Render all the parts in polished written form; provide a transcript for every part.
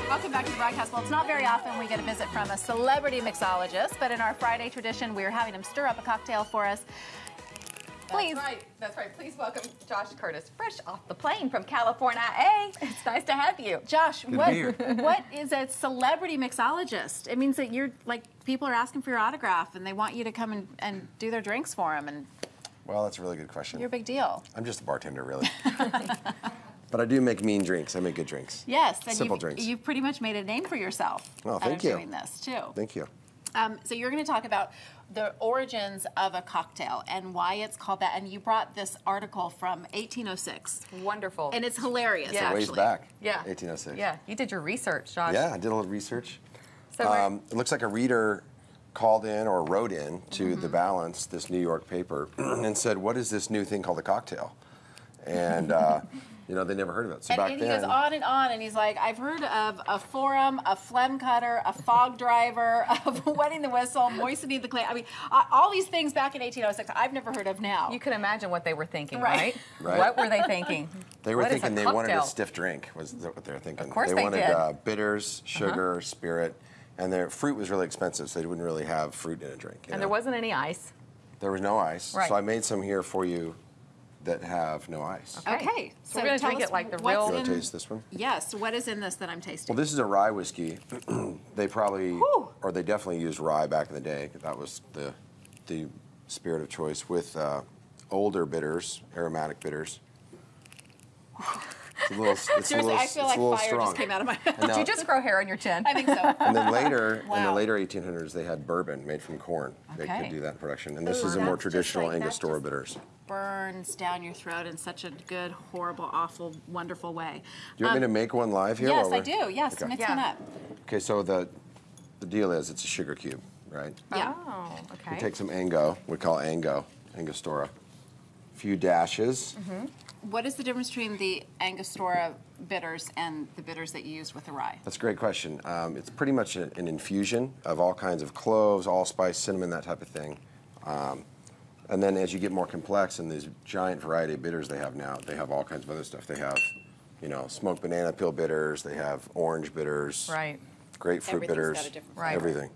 Welcome back to the broadcast. Well, it's not very often we get a visit from a celebrity mixologist, but in our Friday tradition, we're having him stir up a cocktail for us. Please. That's right. Please welcome Josh Curtis, fresh off the plane from California. Hey, it's nice to have you. Josh, what is a celebrity mixologist? It means that you're like, people are asking for your autograph and they want you to come and do their drinks for them. And well, that's a really good question. you're a big deal. I'm just a bartender, really. But I do make mean drinks. I make good drinks. Yes. And simple drinks. You've pretty much made a name for yourself. Oh, thank you. Doing this, too. Thank you. So you're going to talk about the origins of a cocktail and why it's called that. And you brought this article from 1806. Wonderful. And it's hilarious, Yeah. actually. Ways back. Yeah. 1806. Yeah, you did your research, Josh. Yeah, I did a little research. So it looks like a reader called in or wrote in to The Balance, this New York paper, and said, what is this new thing called a cocktail? And, you know, they never heard of it. So back And then, he goes on, and he's like, I've heard of a forum, a phlegm cutter, a fog driver, of wetting the whistle, moistening the clay. I mean, all these things back in 1806 I've never heard of now. you can imagine what they were thinking, Right. Right. What were they thinking? they were What is thinking a they wanted a cocktail? stiff drink, was what they were thinking. Of course they they wanted did. bitters, sugar, spirit, and their fruit was really expensive, so they wouldn't really have fruit in a drink. And there wasn't any ice. There was no ice, Right. so I made some here for you that have no ice. Okay. So we're going to tell drink us it like the what's real... You want to in- taste this one? Yes, what is in this that I'm tasting? Well, this is a rye whiskey. They probably, Whew. or they definitely used rye back in the day. That was the spirit of choice with older bitters, aromatic bitters. It's a little, Seriously, I feel like fire strong. just came out of my mouth. Did you just grow hair on your chin? I think so. And then later, in the Wow. later 1800s, they had bourbon made from corn. They Okay. could do that in production. And this Ooh, is a more that's just traditional like- that's Angostura just- bitters. Burns down your throat in such a good, horrible, awful, wonderful way. Do you want me to make one live here? Yes, while I we're- do. Yes, Okay. mix Yeah. one up. Okay, so the deal is it's a sugar cube, right? Yeah. Oh, okay. You take some Ango, we call Angostura. A few dashes. What is the difference between the Angostura bitters and the bitters that you used with the rye? That's a great question. It's pretty much an infusion of all kinds of cloves, allspice, cinnamon, that type of thing. And then as you get more complex in these giant variety of bitters they have now, they have all kinds of other stuff. They have, you know, smoked banana peel bitters, they have orange bitters, Right. grapefruit Everything's bitters, got a different Right. everything.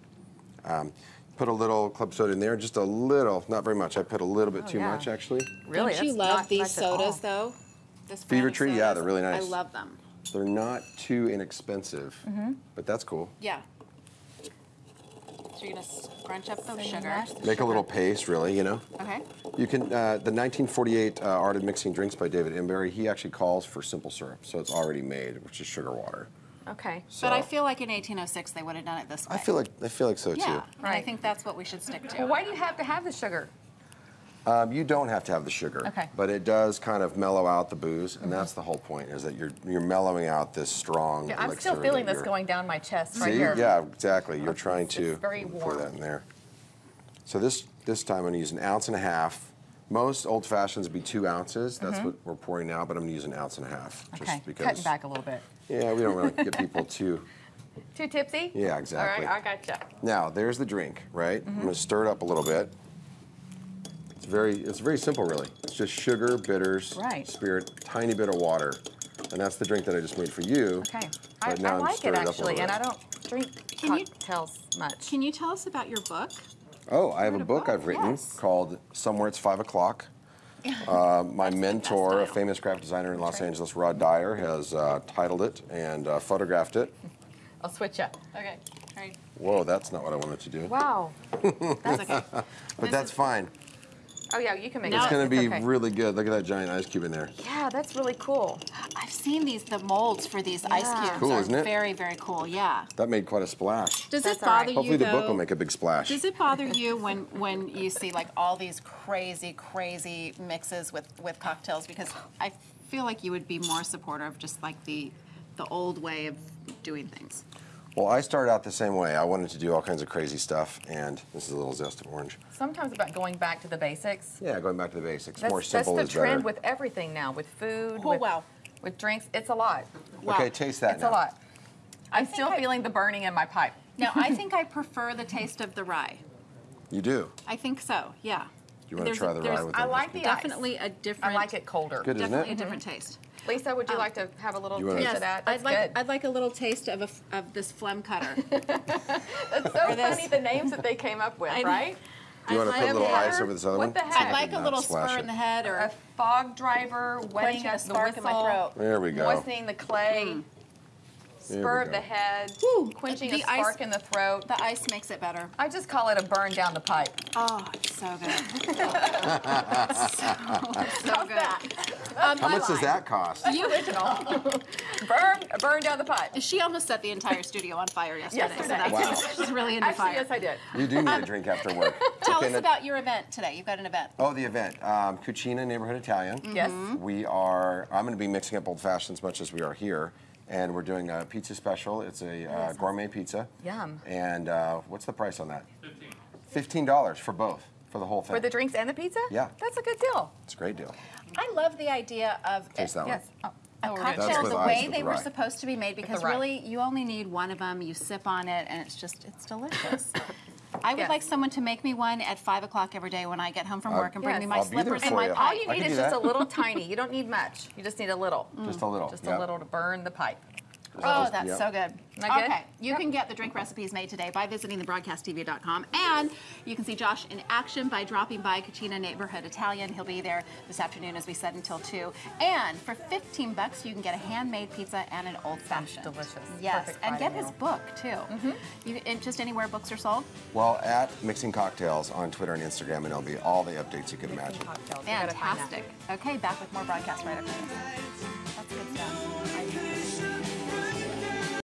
Put a little club soda in there, just a little, not very much. I put a little bit too yeah. much, actually. Really? Don't you That's love not these much at all. sodas, though? This Fever brand of Tree, yeah, sodas? they're really nice. I love them. They're not too inexpensive, but that's cool. Yeah. So you're going to scrunch up the sugar. Make a little paste, really, you know. Okay. You can, the 1948 Art of Mixing Drinks by David Embury, he actually calls for simple syrup, so it's already made, which is sugar water. Okay. So But I feel like in 1806 they would have done it this way. I feel like so yeah. too. And I Right. think that's what we should stick to. Well, why do you have to have the sugar? You don't have to have the sugar, Okay. but it does kind of mellow out the booze, and that's the whole point, is that you're mellowing out this strong Yeah, I'm elixir still feeling that this you're- going down my chest right See? here. Yeah, exactly. You're trying It's to very pour warm. that in there. So this time I'm going to use 1.5 ounces. Most old fashions would be 2 ounces. That's what we're pouring now, but I'm going to use 1.5 ounces. Okay. Just because. Cutting back a little bit. Yeah, we don't really get people too. Too tipsy? Yeah, exactly. All right, I gotcha. Now there's the drink, right? I'm going to stir it up a little bit. It's very simple, really. It's just sugar, bitters, Right. spirit, tiny bit of water, and that's the drink that I just made for you. Okay. But I now I'm like it stirring up a actually, little and I bit. don't drink Can you- cocktails much. Can you tell us about your book? Oh, I have a wrote a book book, I've written yes. called Somewhere It's 5 O'Clock. My mentor, a title. famous graphic designer in Los Angeles, Rod Dyer, has titled it and photographed it. I'll switch up. Okay. All right. Whoa, that's not what I wanted to do. Wow. That's okay. But that's fine. Oh yeah, you can make Now it. It's going to be okay. really good. Look at that giant ice cube in there. Yeah, that's really cool. I've seen the molds for these ice Yeah. cubes Cool, are isn't it? very, very cool. Yeah. That made quite a splash. Does That's it all right. bother Hopefully you the though? book will make a big splash. Does it bother you when you see like all these crazy mixes with cocktails? Because I feel like you would be more supportive of just like the old way of doing things. Well, I started out the same way. I wanted to do all kinds of crazy stuff, and this is a little zest of orange. Sometimes about going back to the basics. Yeah, going back to the basics. That's, More simple that's is the trend better. with everything now, with food, Oh, with, wow. with drinks. It's a lot. Wow. Okay, taste that It's now. a lot. I'm still feeling the burning in my pipe. Now, I think I prefer the taste of the rye. You do? I think so, yeah. You want to try the rye with I that? like the Definitely a different. I like it colder. Good, isn't Definitely it? a different taste. Lisa, would you like to have a little You wanna- taste of that? That's good. I'd like a little taste of this phlegm cutter. That's so funny, the names that they came up with, right? Do you want to put a little ice over this other one? What the I'd heck? like a little Splash spur it. in the head or A fog driver, wetting quenching a the spark in my whistle, throat. There we go. moistening the clay, There spur we of the go. head, Woo, quenching the a spark ice- in the throat. The ice makes it better. I just call it a burn down the pipe. Oh, it's so good. so How's good. that? How much does that cost? You original. burn down the pipe. She almost set the entire studio on fire yesterday. So Yesterday. that's, Wow. she's really into Actually, fire. yes, I did. You do need a drink after work. Tell Okay, us now- about your event today. You've got an event. Oh, the event. Cucina Neighborhood Italian. Yes. I'm going to be mixing up old fashioned as much as we are here. And we're doing a pizza special. It's a gourmet pizza. Yum. And what's the price on that? $15 for both, for the whole thing. For the drinks and the pizza? Yeah. That's a good deal. It's a great deal. I love the idea of Taste that Yes. one. Oh, a we're good. That's cocktail with the ice way with they the were rye. supposed to be made because rye. really you only need one of them. You sip on it and it's delicious. I would Yes. like someone to make me one at 5 o'clock every day when I get home from work and bring Yes. me my I'll be there slippers and for my you. All pipe. you I need can is do just that. a little tiny. You don't need much. You just need a little. Just a little. Just yeah. a little to burn the pipe. Oh, that's Yep. so good. Am I good? Okay, you can get the drink recipes made today by visiting thebroadcasttv.com, and you can see Josh in action by dropping by Cucina Neighborhood Italian. He'll be there this afternoon, as we said, until 2. And for $15, you can get a handmade pizza and an old fashioned. delicious. Yes, Perfect and get Friday his meal. book too. And just anywhere books are sold. Well, at Mixing Cocktails on Twitter and Instagram, and it'll be all the updates you can imagine. Cocktails. You gotta find that. Fantastic. Okay, back with more broadcast right after this. That's good stuff.